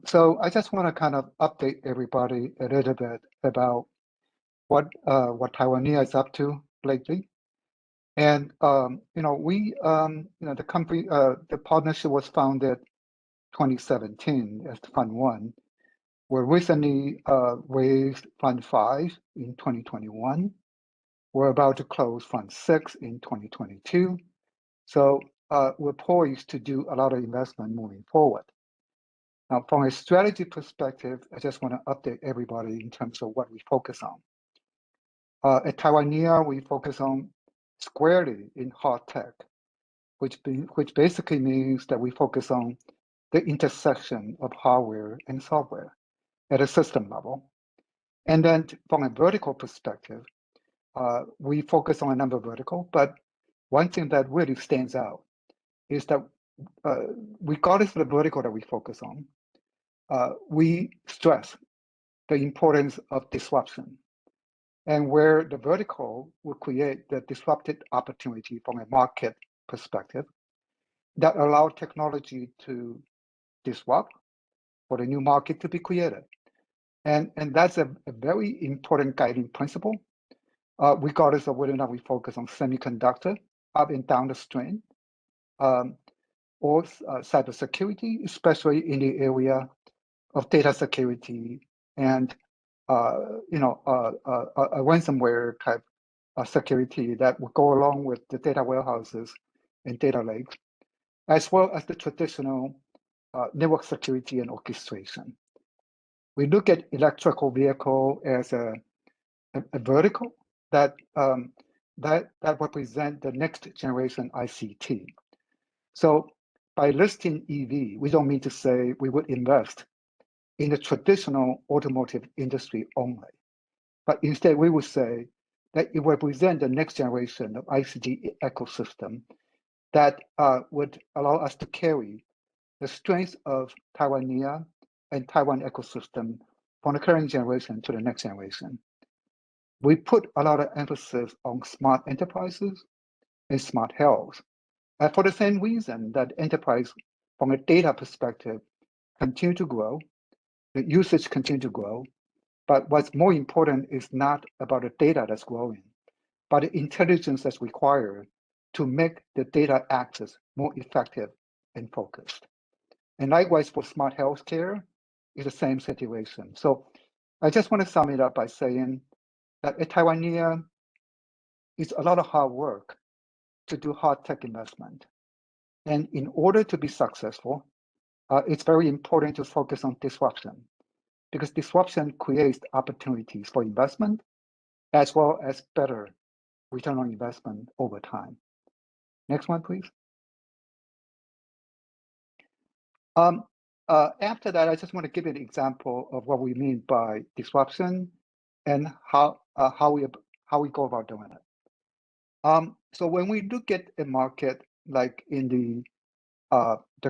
So I just want to kind of update everybody a little bit about what Taiwania is up to lately. And the company, the partnership was founded 2017 as Fund 1. We recently raised Fund 5 in 2021. We're about to close Fund 6 in 2022. So we're poised to do a lot of investment moving forward. Now, from a strategy perspective, I just want to update everybody in terms of what we focus on. At Taiwania, we focus on squarely in hard tech, which basically means that we focus on the intersection of hardware and software at a system level. And then from a vertical perspective, we focus on a number of verticals, but one thing that really stands out is that regardless of the vertical that we focus on, we stress the importance of disruption, and where the vertical will create the disrupted opportunity from a market perspective that allow technology to disrupt for the new market to be created. And that's a very important guiding principle, regardless of whether or not we focus on semiconductor up and down the stream, or cybersecurity, especially in the area of data security and a ransomware type of security that will go along with the data warehouses and data lakes, as well as the traditional network security and orchestration. We look at electrical vehicle as a vertical that represent the next generation ICT. So by listing EV, we don't mean to say we would invest in the traditional automotive industry only, but instead we would say that it represents the next generation of ICT ecosystem that would allow us to carry the strength of Taiwania and Taiwan ecosystem from the current generation to the next generation. We put a lot of emphasis on smart enterprises and smart health. And for the same reason that enterprise from a data perspective continue to grow, the usage continue to grow, but what's more important is not about the data that's growing, but the intelligence that's required to make the data access more effective and focused. And likewise for smart healthcare, it's the same situation. So I just want to sum it up by saying that at Taiwania, it's a lot of hard work to do hard tech investment. And in order to be successful, it's very important to focus on disruption, because disruption creates opportunities for investment as well as better return on investment over time. Next one, please. After that, I just want to give you an example of what we mean by disruption and how we go about doing it. So when we look at a market like in the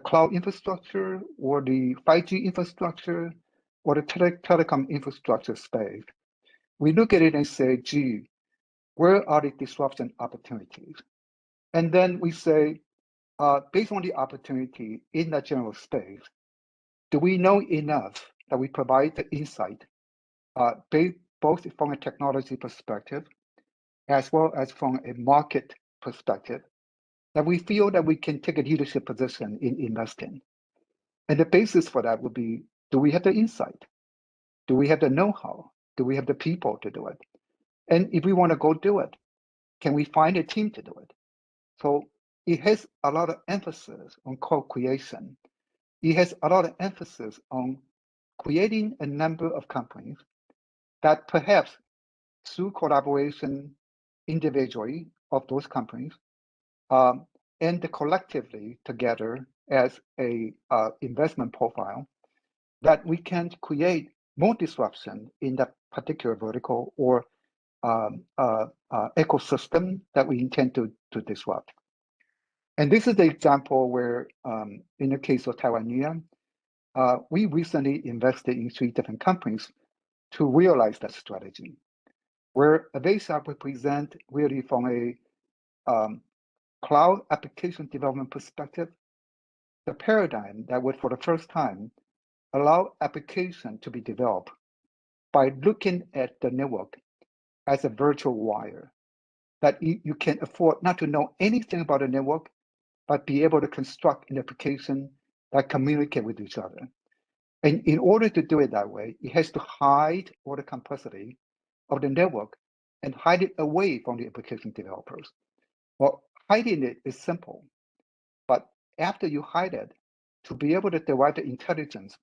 cloud infrastructure or the 5G infrastructure or the telecom infrastructure space, we look at it and say, gee, where are the disruption opportunities? And then we say, based on the opportunity in that general space, do we know enough that we provide the insight, both from a technology perspective, as well as from a market perspective, that we feel that we can take a leadership position in investing? And the basis for that would be, do we have the insight? Do we have the know-how? Do we have the people to do it? And if we want to go do it, can we find a team to do it? So it has a lot of emphasis on co-creation. It has a lot of emphasis on creating a number of companies that perhaps through collaboration individually of those companies and collectively together as a investment profile, that we can create more disruption in that particular vertical or ecosystem that we intend to disrupt. And this is the example where, in the case of Taiwania, we recently invested in 3 different companies to realize that strategy, where they represent really from a cloud application development perspective, the paradigm that would, for the first time, allow application to be developed by looking at the network as a virtual wire, that you can afford not to know anything about the network, but be able to construct an application that communicate with each other. And in order to do it that way, it has to hide all the complexity of the network and hide it away from the application developers. Well, hiding it is simple, but after you hide it, to be able to derive the intelligence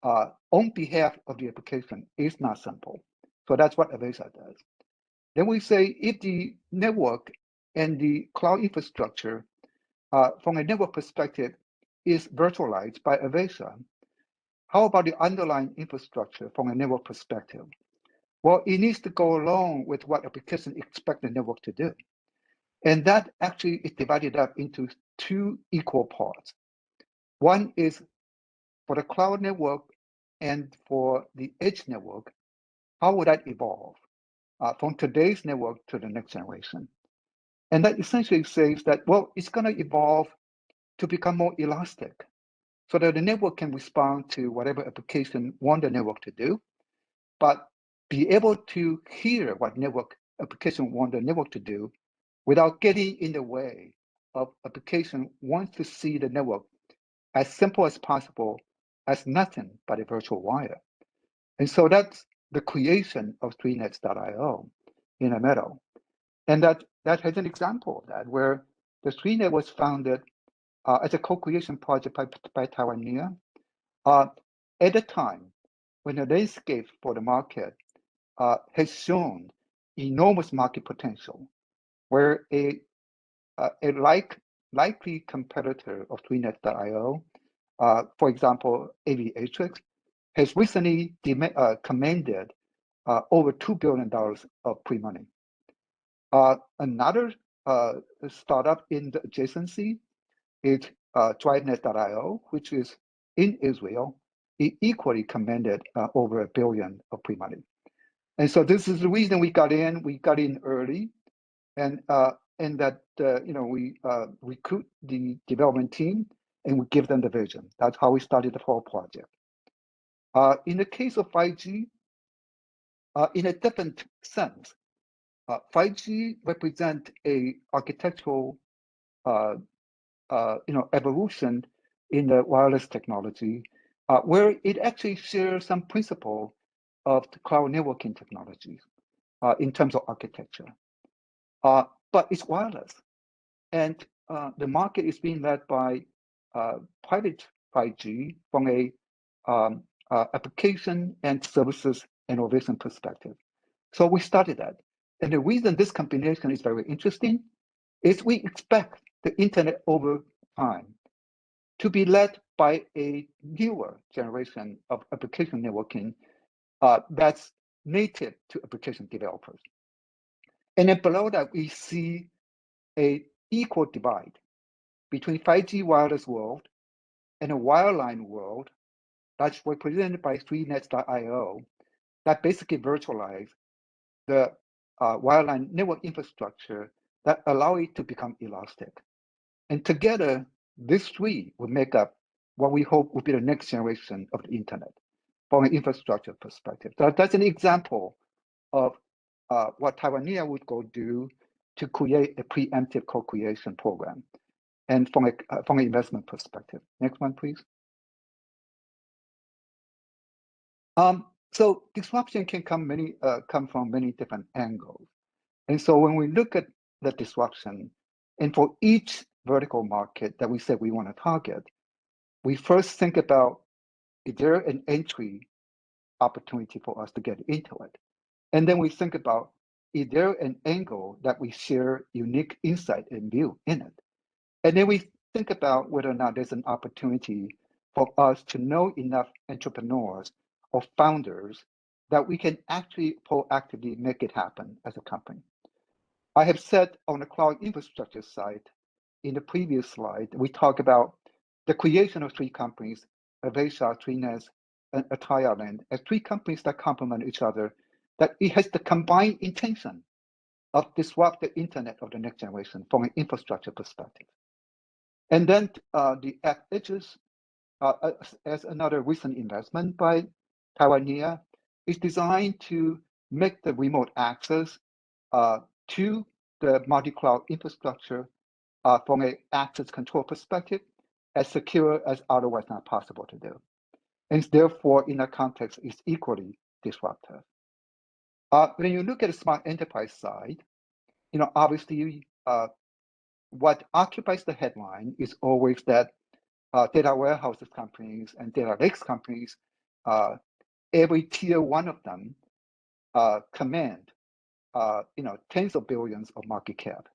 on behalf of the application is not simple. So that's what Avesa does. Then we say if the network and the cloud infrastructure from a network perspective is virtualized by Avesa, how about the underlying infrastructure from a network perspective? Well, it needs to go along with what applications expect the network to do. And that actually is divided up into two equal parts. One is for the cloud network and for the edge network, how would that evolve from today's network to the next generation? And that essentially says that, well, it's going to evolve to become more elastic so that the network can respond to whatever application want the network to do, but be able to hear what network application want the network to do without getting in the way of application wants to see the network as simple as possible as nothing but a virtual wire. And so that's the creation of 3nets.io in the middle. And that has an example of that, where the 3net was founded as a co-creation project by Taiwanese at a time when the landscape for the market has shown enormous market potential, where a likely competitor of 3net.io, for example, Aviatrix, has recently commanded over $2 billion of pre-money. Another startup in the adjacency is DriveNet.io, which is in Israel. It equally commanded over $1 billion of pre-money. And so this is the reason we got in. We got in early, and that we recruit the development team and we give them the vision. That's how we started the whole project. In the case of 5G, in a different sense, 5G represents a architectural evolution in the wireless technology, where it actually shares some principle of the cloud networking technologies in terms of architecture. But it's wireless, and the market is being led by private 5G from a application and services innovation perspective. So we started that. And the reason this combination is very interesting is we expect the internet over time to be led by a newer generation of application networking that's native to application developers. And then below that, we see an equal divide between 5G wireless world and a wireline world that's represented by 3nets.io that basically virtualize the wireline network infrastructure that allow it to become elastic. And together, these three will make up what we hope will be the next generation of the internet from an infrastructure perspective. So that's an example of what Taiwanese would go do to create a preemptive co-creation program, and from an investment perspective. Next one, please. So disruption can come from many different angles. And so when we look at the disruption, and for each vertical market that we said we want to target, we first think about, is there an entry opportunity for us to get into it? And then we think about, is there an angle that we share unique insight and view in it? And then we think about whether or not there's an opportunity for us to know enough entrepreneurs or founders that we can actually proactively make it happen as a company. I have said on the cloud infrastructure side, in the previous slide, we talk about the creation of three companies, Avesa, 3nets, and Atayland, as three companies that complement each other, that it has the combined intention of disrupt the internet of the next generation from an infrastructure perspective. And then the edges as another recent investment by Taiwan, is designed to make the remote access to the multi-cloud infrastructure from an access control perspective as secure as otherwise not possible to do. And therefore, in that context, is equally disruptive. When you look at the smart enterprise side, obviously, what occupies the headline is always that data warehouses companies and data lakes companies, every tier one of them command, tens of billions of market cap,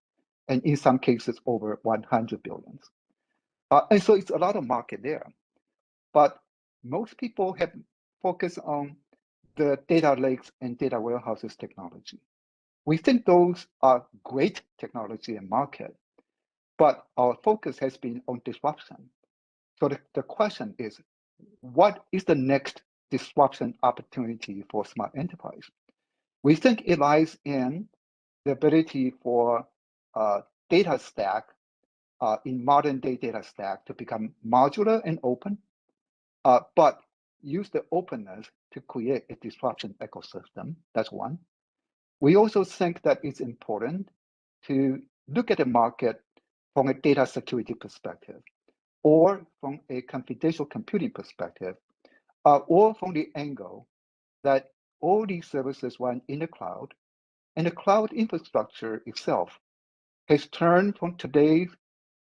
and in some cases over 100 billions. And so it's a lot of market there. But most people have focused on the data lakes and data warehouses technology. We think those are great technology and market, but our focus has been on disruption. So the question is, what is the next disruption opportunity for smart enterprise? We think it lies in the ability for data stack in modern day data stack to become modular and open, but use the openness to create a disruption ecosystem. That's one. We also think that it's important to look at the market from a data security perspective, or from a confidential computing perspective, or from the angle that all these services run in the cloud, and the cloud infrastructure itself has turned from today's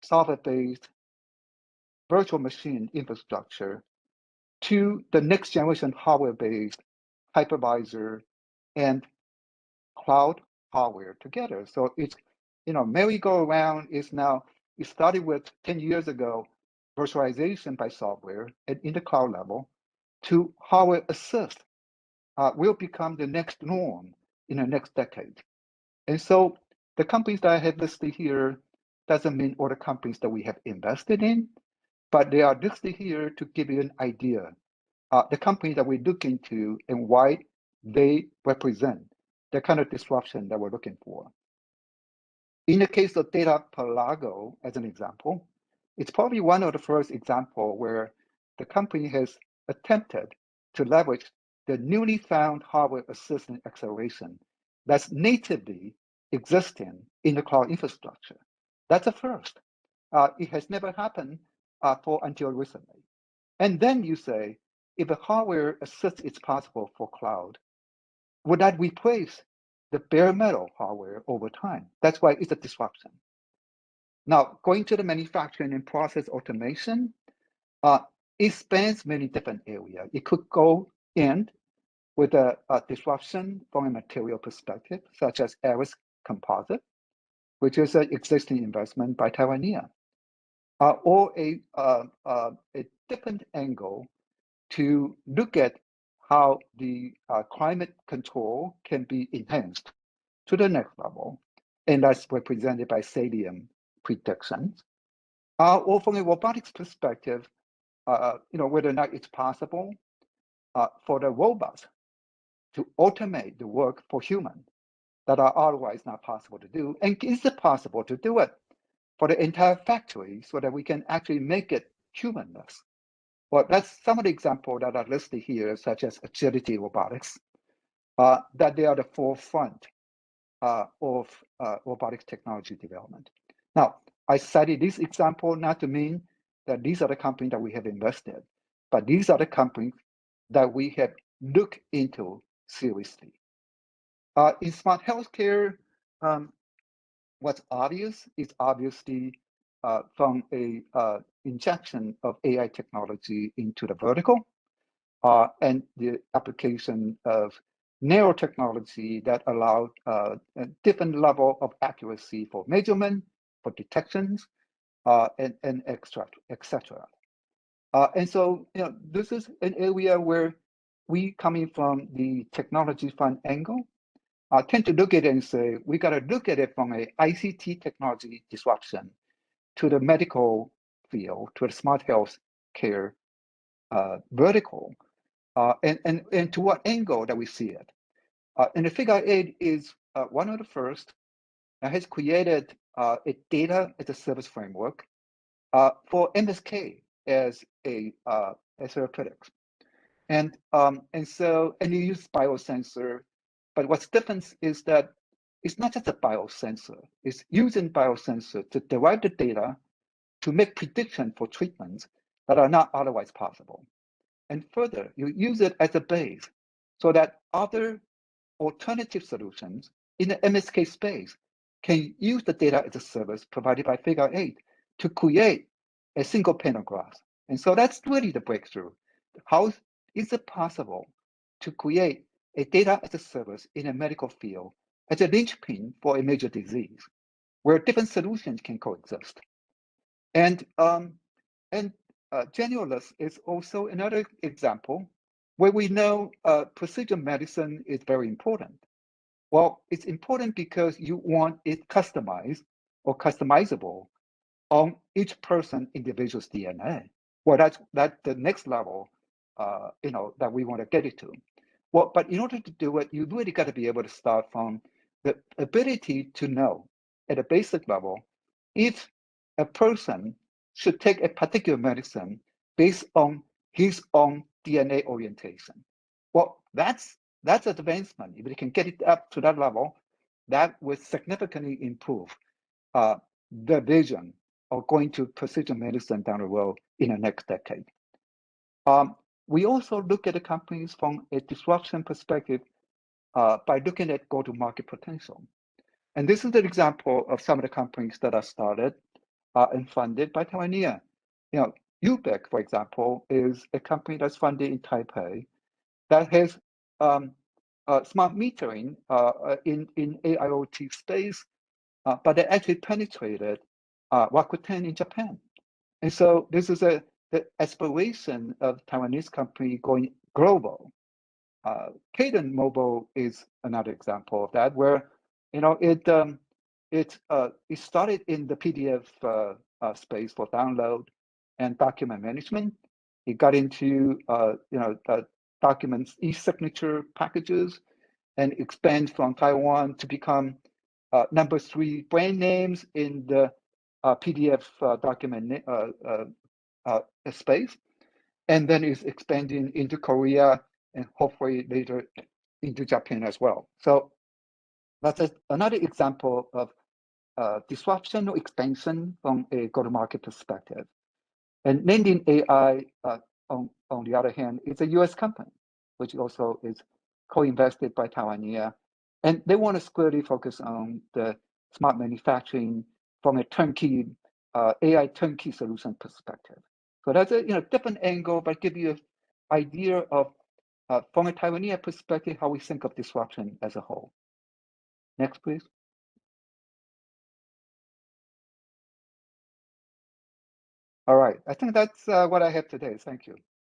software-based virtual machine infrastructure to the next generation hardware-based hypervisor and cloud hardware together. So it's, merry-go-round is now, it started with 10 years ago, virtualization by software and in the cloud level, to hardware assist will become the next norm in the next decade. And so the companies that I have listed here doesn't mean all the companies that we have invested in, but they are listed here to give you an idea. The companies that we look into and why they represent the kind of disruption that we're looking for. In the case of Data Pelago, as an example, it's probably one of the first examples where the company has attempted to leverage the newly found hardware assisted acceleration that's natively existing in the cloud infrastructure. That's a first. It has never happened until recently. And then you say, if the hardware assist is possible for cloud, would that replace the bare metal hardware over time? That's why it's a disruption. Now, going to the manufacturing and process automation, it spans many different areas. It could go in with a disruption from a material perspective, such as Aris Composite, which is an existing investment by Taiwan, or a different angle to look at how the climate control can be enhanced to the next level, and that's represented by Sadium predictions. Or from a robotics perspective, whether or not it's possible for the robots to automate the work for humans that are otherwise not possible to do, and is it possible to do it for the entire factory so that we can actually make it humanless? Well, that's some of the examples that are listed here, such as agility robotics, that they are the forefront of robotics technology development. Now, I cited this example not to mean that these are the companies that we have invested, but these are the companies that we have looked into seriously. In smart healthcare, what's obvious is obviously from a injection of AI technology into the vertical, and the application of nanotechnology that allowed a different level of accuracy for measurement, for detections, and et cetera. And so, this is an area where we, coming from the technology fund angle, tend to look at it and say, we got to look at it from a ICT technology disruption to the medical field, to the smart health care vertical, and to what angle that we see it. And the Figure 8 is one of the first that has created a data as a service framework for MSK as a therapeutics. And you use biosensor, but what's different is that it's not just a biosensor. It's using biosensor to derive the data to make prediction for treatments that are not otherwise possible. And further, you use it as a base so that other alternative solutions in the MSK space can use the data as a service provided by Figure 8 to create a single pane of glass. And so that's really the breakthrough. How is it possible to create a data as a service in a medical field as a linchpin for a major disease where different solutions can coexist? And Genulus is also another example where we know precision medicine is very important. Well, it's important because you want it customized or customizable on each person individual's DNA. Well, that's the next level, that we want to get it to. Well, but in order to do it, you really got to be able to start from the ability to know at a basic level if a person should take a particular medicine based on his own DNA orientation. Well, that's advancement. If we can get it up to that level, that would significantly improve the vision of going to precision medicine down the road in the next decade. We also look at the companies from a disruption perspective by looking at go-to-market potential. And this is an example of some of the companies that are started and funded by Taiwanese. Ubec, for example, is a company that's funded in Taipei that has smart metering in AIoT space, but they actually penetrated Rakuten in Japan. And so this is the aspiration of Taiwanese company going global. Cadence Mobile is another example of that, where it started in the PDF space for download and document management. It got into documents e-signature packages and expand from Taiwan to become number 3 brand names in the PDF document space, and then is expanding into Korea and hopefully later into Japan as well. So that's another example of disruption or expansion from a go-to-market perspective. And Lending AI, on the other hand, is a US company, which also is co-invested by Taiwanese. And they want to squarely focus on the smart manufacturing from a turnkey, AI turnkey solution perspective. So that's a different angle, but give you an idea of, from a Taiwanese perspective, how we think of disruption as a whole. Next, please. All right, I think that's what I have today. Thank you.